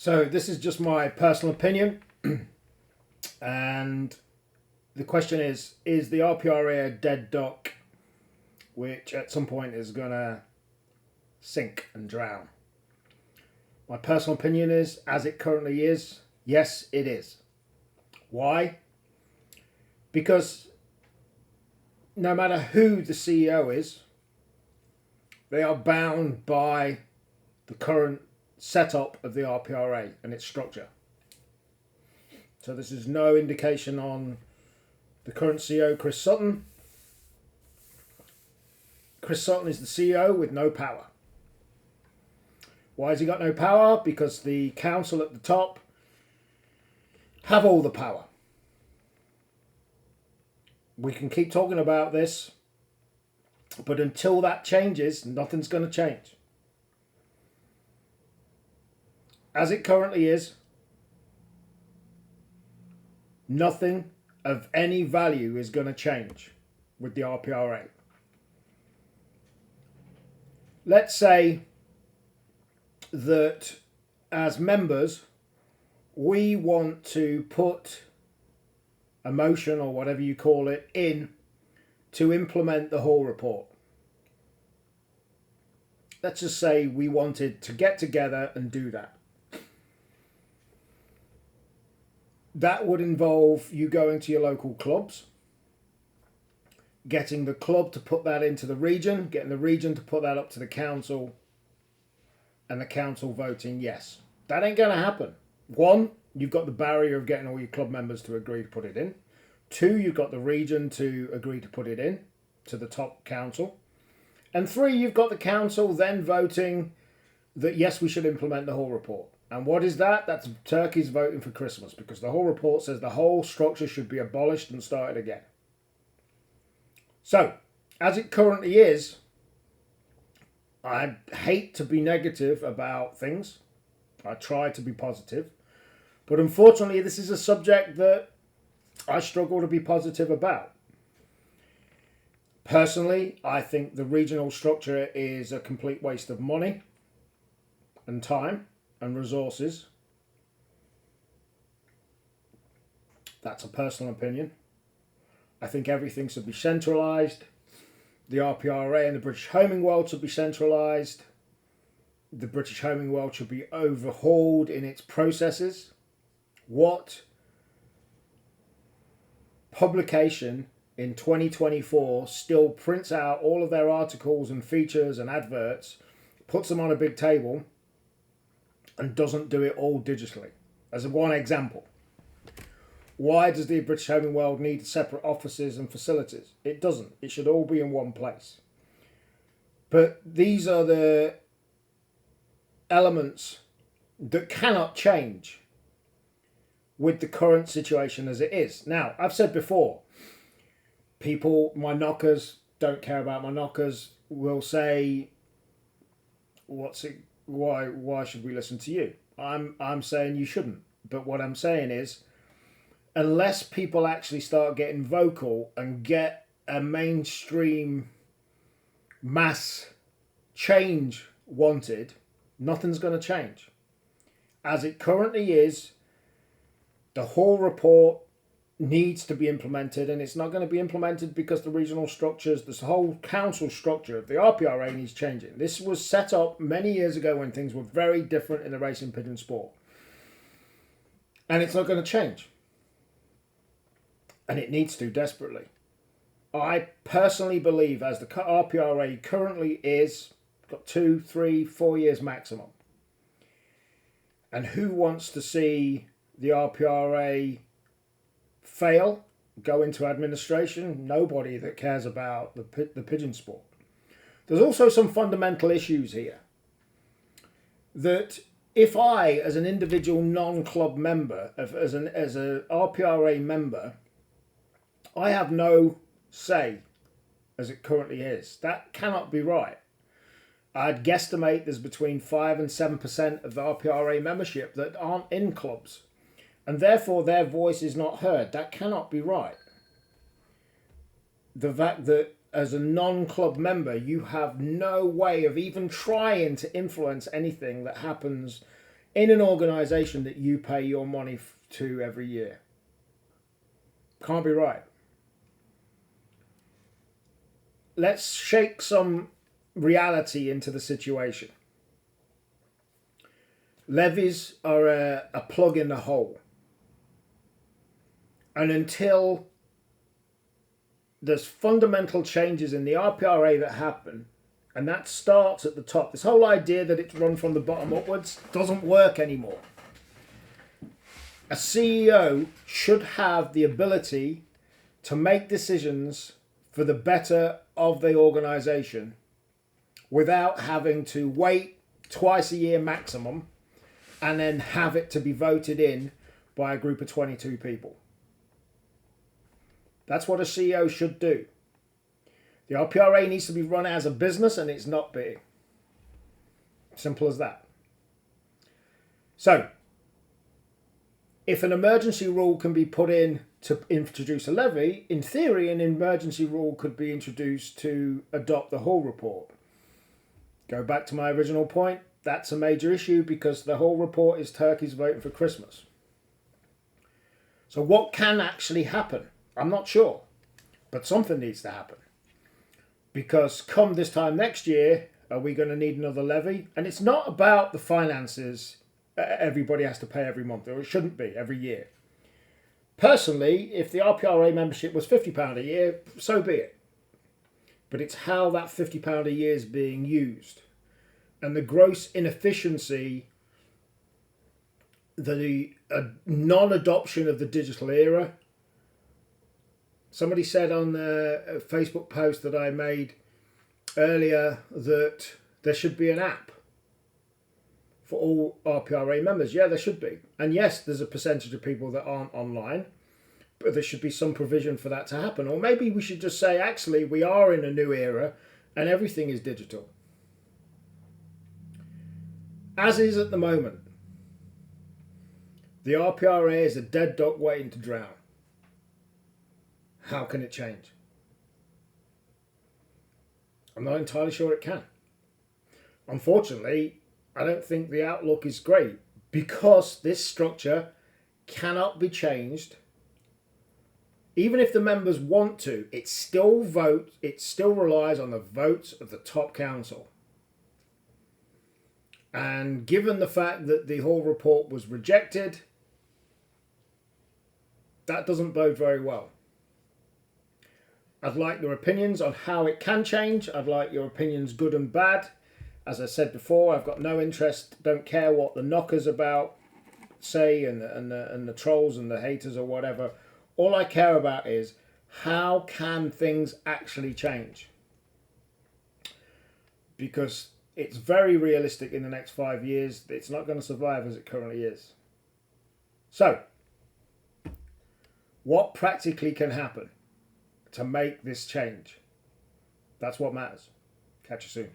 So this is just my personal opinion, and the question is the RPRA a dead duck, which at some point is going to sink and drown? My personal opinion is, as it currently is, yes, it is. Why? Because no matter who the CEO is, they are bound by the current setup of the RPRA and its structure. So this is no indication on the current CEO, Chris Sutton. Chris Sutton is the CEO with no power. Why has he got no power? Because the council at the top have all the power. We can keep talking about this, but until that changes, nothing's going to change. As it currently is, nothing of any value is going to change with the RPRA. Let's say that as members, we want to put a motion or whatever you call it in to implement the Hall report. Let's just say we wanted to get together and do that. That would involve you going to your local clubs, getting the club to put that into the region, getting the region to put that up to the council, and the council voting yes. That ain't going to happen. One, you've got the barrier of getting all your club members to agree to put it in. Two, you've got the region to agree to put it in to the top council. And three, you've got the council then voting that yes, we should implement the Hall report. And what is that? That's turkeys voting for Christmas, because the Hall report says the whole structure should be abolished and started again. So, as it currently is, I hate to be negative about things. I try to be positive. But unfortunately, this is a subject that I struggle to be positive about. Personally, I think the regional structure is a complete waste of money and time and resources. That's a personal opinion. I think everything should be centralised. The RPRA and the British Homing World should be centralised. The British Homing World should be overhauled in its processes. What publication in 2024 still prints out all of their articles and features and adverts, puts them on a big table, and doesn't do it all digitally? As one example. Why does the British Homing World need separate offices and facilities? It doesn't. It should all be in one place. But these are the elements that cannot change with the current situation as it is. Now, I've said before, people, my knockers, don't care about my knockers, will say, why should we listen to you? I'm saying you shouldn't. But what I'm saying is, unless people actually start getting vocal and get a mainstream mass change wanted, nothing's going to change. As it currently is, the Hall report needs to be implemented, and it's not going to be implemented because the regional structures, this whole council structure of the RPRA needs changing. This was set up many years ago when things were very different in the racing pigeon sport. And it's not going to change. And it needs to desperately. I personally believe, as the RPRA currently is, got 2, 3, 4 years maximum. And who wants to see the RPRA fail, go into administration? Nobody that cares about the pigeon sport. There's also some fundamental issues here. That if I, as an individual non-club member, as an RPRA member, I have no say as it currently is. That cannot be right. I'd guesstimate there's between 5 and 7% of the RPRA membership that aren't in clubs, and therefore their voice is not heard. That cannot be right. The fact that as a non-club member you have no way of even trying to influence anything that happens in an organisation that you pay your money to every year. Can't be right. Let's shake some reality into the situation. Levies are a plug in the hole. And until there's fundamental changes in the RPRA that happen, and that starts at the top, this whole idea that it's run from the bottom upwards doesn't work anymore. A CEO should have the ability to make decisions for the better of the organisation without having to wait twice a year maximum and then have it to be voted in by a group of 22 people. That's what a CEO should do. The RPRA needs to be run as a business, and it's not being. Simple as that. So, if an emergency rule can be put in to introduce a levy, in theory an emergency rule could be introduced to adopt the Hall report. Go back to my original point, that's a major issue because the Hall report is turkeys voting for Christmas. So what can actually happen? I'm not sure, but something needs to happen. Because come this time next year, are we going to need another levy? And it's not about the finances everybody has to pay every month, or it shouldn't be every year. Personally, if the RPRA membership was £50 a year, so be it. But it's how that £50 a year is being used. And the gross inefficiency, the non-adoption of the digital era. Somebody said on a Facebook post that I made earlier that there should be an app for all RPRA members. Yeah, there should be. And yes, there's a percentage of people that aren't online, but there should be some provision for that to happen. Or maybe we should just say, actually, we are in a new era and everything is digital. As is at the moment. The RPRA is a dead duck waiting to drown. How can it change? I'm not entirely sure it can. Unfortunately, I don't think the outlook is great because this structure cannot be changed. Even if the members want to, it still relies on the votes of the top council. And given the fact that the Hall report was rejected, that doesn't bode very well. I'd like your opinions on how it can change. I'd like your opinions, good and bad. As I said before, I've got no interest, don't care what the knockers about say and the trolls and the haters or whatever. All I care about is how can things actually change? Because it's very realistic in the next 5 years. It's not going to survive as it currently is. So, what practically can happen to make this change? That's what matters. Catch you soon.